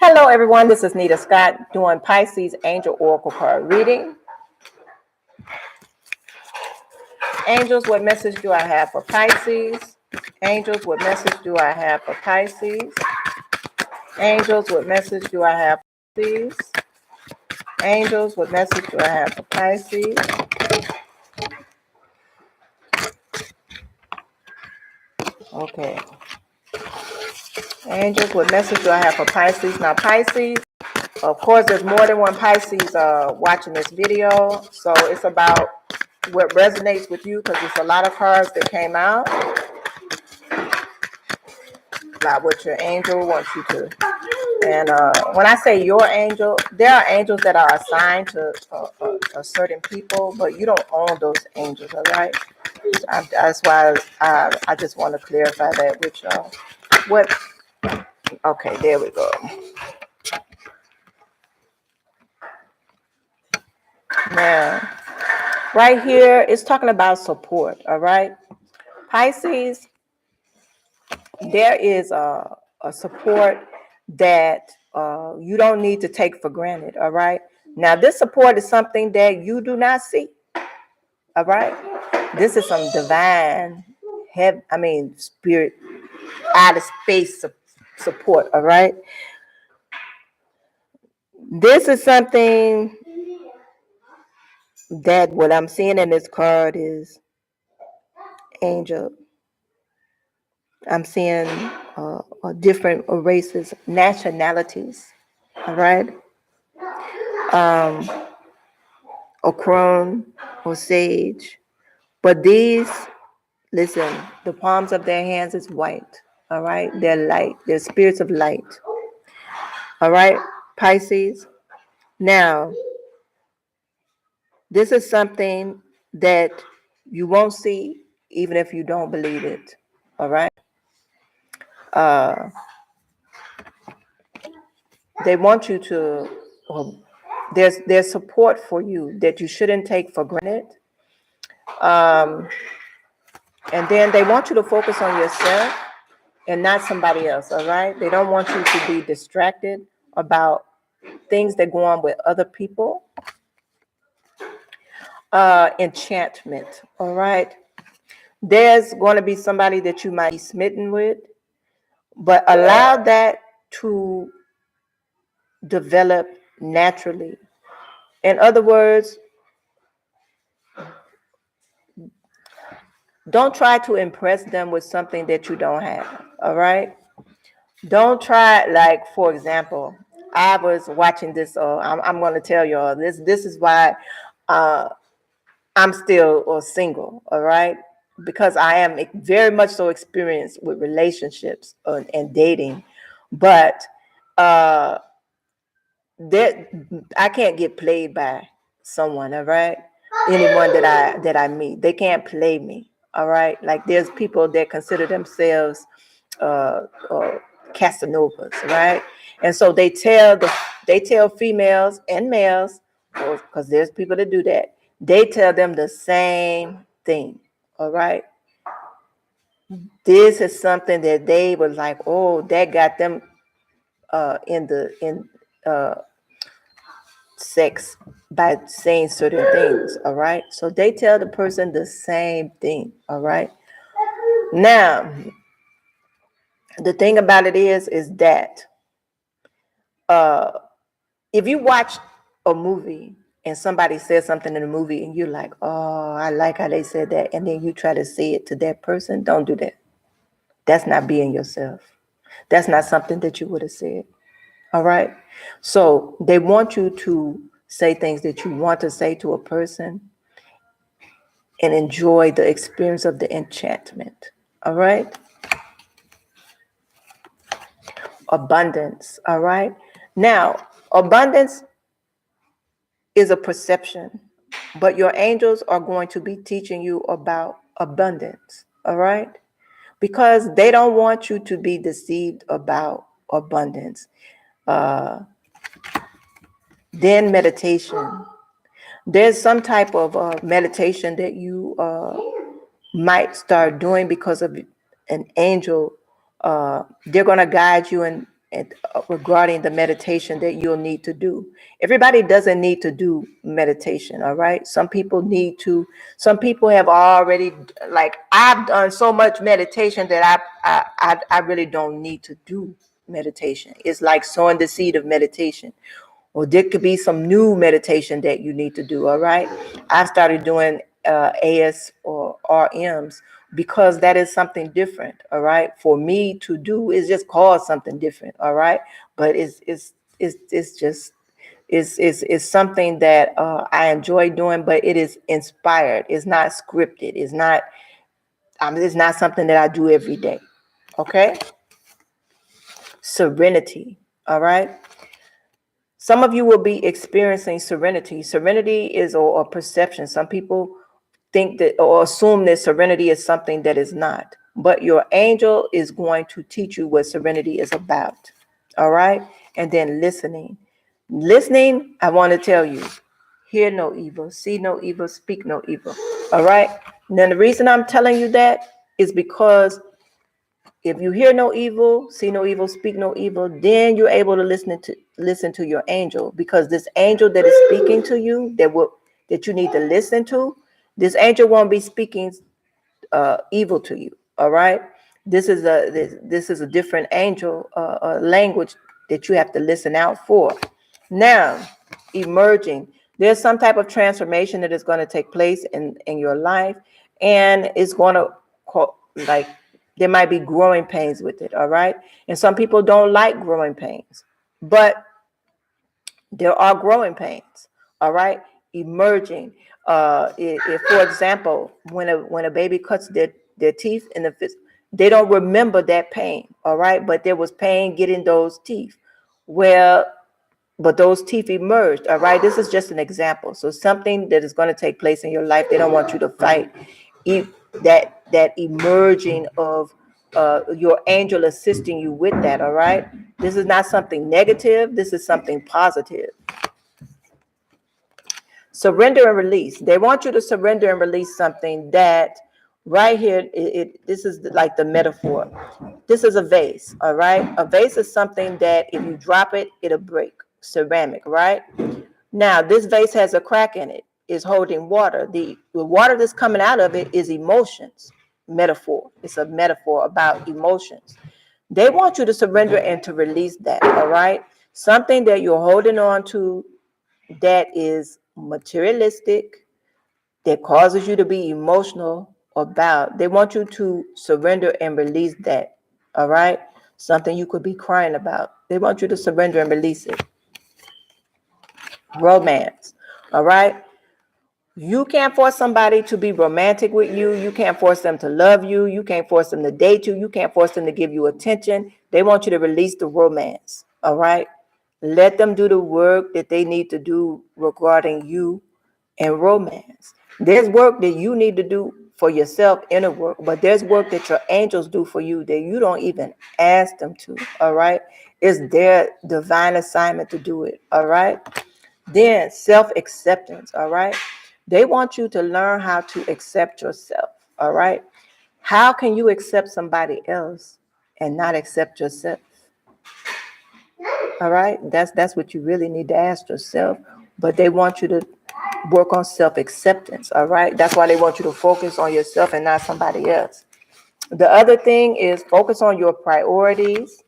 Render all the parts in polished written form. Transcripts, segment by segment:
Hello, everyone. This is Nita Scott doing Pisces Angel Oracle card reading. Angels, what message do I have for Pisces? Angels, what message do I have for Pisces? Angels, what message do I have for Pisces? Angels, what message do I have for Pisces? Okay. Angels, what message do I have for Pisces? Now, Pisces, of course, there's more than one Pisces watching this video. So it's about what resonates with you, because there's a lot of cards that came out about what your angel wants you to. And when I say your angel, there are angels that are assigned to a certain people, but you don't own those angels, all right? That's why I just want to clarify that with y'all. What? Okay, there we go. Now, right here, it's talking about support, all right? Pisces, there is a support that you don't need to take for granted, all right? Now, this support is something that you do not see, all right? This is some divine, spirit, out of space support, all right? This is something that what I'm seeing in this card is angel. I'm seeing different races, nationalities, all right? Or crone or sage. But these, listen, the palms of their hands is white, all right? They're light. They're spirits of light, all right, Pisces? Now, this is something that you won't see even if you don't believe it, all right? They want you to, there's support for you that you shouldn't take for granted. And then they want you to focus on yourself and not somebody else, all right? They don't want you to be distracted about things that go on with other people. Enchantment, all right? There's going to be somebody that you might be smitten with, but allow that to develop naturally. In other words, don't try to impress them with something that you don't have, all right? Don't try, like, for example, I was watching this, I'm going to tell y'all, this is why I'm still single, all right? Because I am very much so experienced with relationships and dating, but that I can't get played by someone, all right? Anyone that I meet, they can't play me, all right? Like, there's people that consider themselves Casanovas, right? And so they tell females and males, because there's people that do that. They tell them the same thing, all right? This is something that they was like, oh, that got them in sex by saying certain things, all right? So they tell the person the same thing, all right? Now, the thing about it is that if you watch a movie and somebody says something in the movie and you're like, oh, I like how they said that, and then you try to say it to that person, don't do that. That's not being yourself. That's not something that you would have said. All right? So they want you to say things that you want to say to a person and enjoy the experience of the enchantment. All right? Abundance. All right? Now, abundance is a perception, but your angels are going to be teaching you about abundance. All right? Because they don't want you to be deceived about abundance. Then meditation. There's some type of meditation that you might start doing because of an angel. They're going to guide you regarding the meditation that you'll need to do. Everybody doesn't need to do meditation, all right? Some people need to. Some people have already, like I've done so much meditation that I really don't need to do meditation. It's like sowing the seed of meditation. Or there could be some new meditation that you need to do, all right? I've started doing AS or RMs because that is something different, all right? For me to do is just cause something different, all right? But it's just it's something that I enjoy doing, but it is inspired. It's not scripted. It's not something that I do every day. Okay? Serenity, all right? Some of you will be experiencing serenity. Serenity is a perception. Some people think that or assume that serenity is something that is not. But your angel is going to teach you what serenity is about. All right? And then listening. Listening, I want to tell you, hear no evil, see no evil, speak no evil. All right? Now, the reason I'm telling you that is because if you hear no evil, see no evil, speak no evil, then you're able to listen to your angel, because this angel that is speaking to you, that you need to listen to, this angel won't be speaking evil to you. All right, this is a different angel language that you have to listen out for. Now, emerging, there's some type of transformation that is going to take place in your life, and it's going to like there might be growing pains with it. All right, and some people don't like growing pains, but there are growing pains. All right, emerging. If for example, when a baby cuts their teeth in the fist, they don't remember that pain. All right, but there was pain getting those teeth. Well, but those teeth emerged. All right, this is just an example. So something that is going to take place in your life, they don't want you to fight. That emerging of your angel assisting you with that. All right, this is not something negative. This is something positive. Surrender and release. They want you to surrender and release something that right here, this is like the metaphor. This is a vase, all right? A vase is something that if you drop it, it'll break. Ceramic, right? Now, this vase has a crack in it. It's holding water. The water that's coming out of it is emotions. Metaphor. It's a metaphor about emotions. They want you to surrender and to release that, all right? Something that you're holding on to that is materialistic, that causes you to be emotional about. They want you to surrender and release that. All right? Something you could be crying about. They want you to surrender and release it. Romance. All right? You can't force somebody to be romantic with you. You can't force them to love you. You can't force them to date you. You can't force them to give you attention. They want you to release the romance. All right? Let them do the work that they need to do regarding you and romance. There's work that you need to do for yourself, inner work, but there's work that your angels do for you that you don't even ask them to. All right? It's their divine assignment to do it. All right? Then self-acceptance. All right? They want you to learn how to accept yourself. All right? How can you accept somebody else and not accept yourself? All right? That's what you really need to ask yourself. But they want you to work on self-acceptance. All right? That's why they want you to focus on yourself and not somebody else. The other thing is focus on your priorities.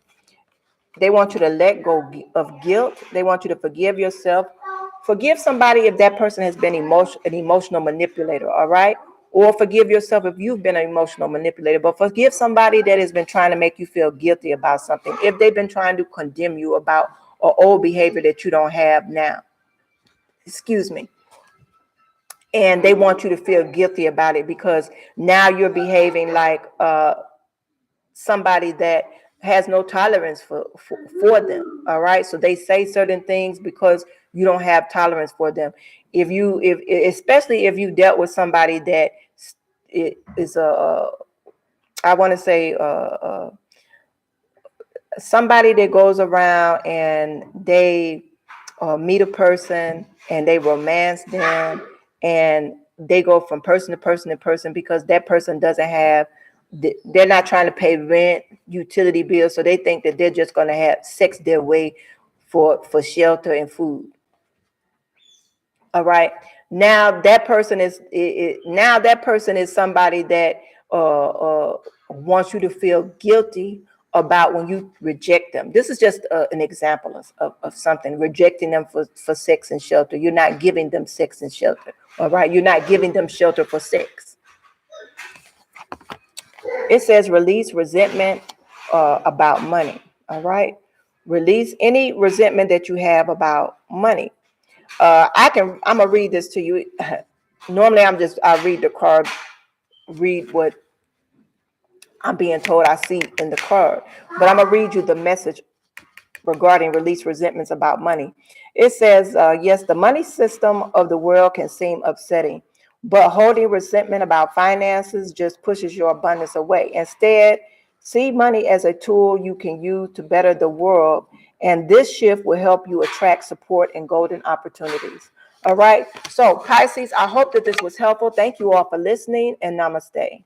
They want you to let go of guilt. They want you to forgive yourself. Forgive somebody if that person has been an emotional manipulator, all right? Or forgive yourself if you've been an emotional manipulator. But forgive somebody that has been trying to make you feel guilty about something. If they've been trying to condemn you about an old behavior that you don't have now. Excuse me. And they want you to feel guilty about it because now you're behaving like somebody that has no tolerance for them. All right, so they say certain things because you don't have tolerance for them. If especially if you dealt with somebody that is I want to say somebody that goes around and they meet a person and they romance them and they go from person to person to person because that person doesn't have they're not trying to pay rent, utility bills, so they think that they're just going to have sex their way for shelter and food. All right. Now that person is now that person is somebody that wants you to feel guilty about when you reject them. This is just an example of something, rejecting them for sex and shelter. You're not giving them sex and shelter. All right. You're not giving them shelter for sex. It says release resentment about money. All right. Release any resentment that you have about money. I'm gonna read this to you. Normally I read the card, read what I'm being told I see in the card, but I'm gonna read you the message regarding release resentments about money. It says, yes, the money system of the world can seem upsetting, but holding resentment about finances just pushes your abundance away. Instead, see money as a tool you can use to better the world, and this shift will help you attract support and golden opportunities. All right. So, Pisces, I hope that this was helpful. Thank you all for listening, and namaste.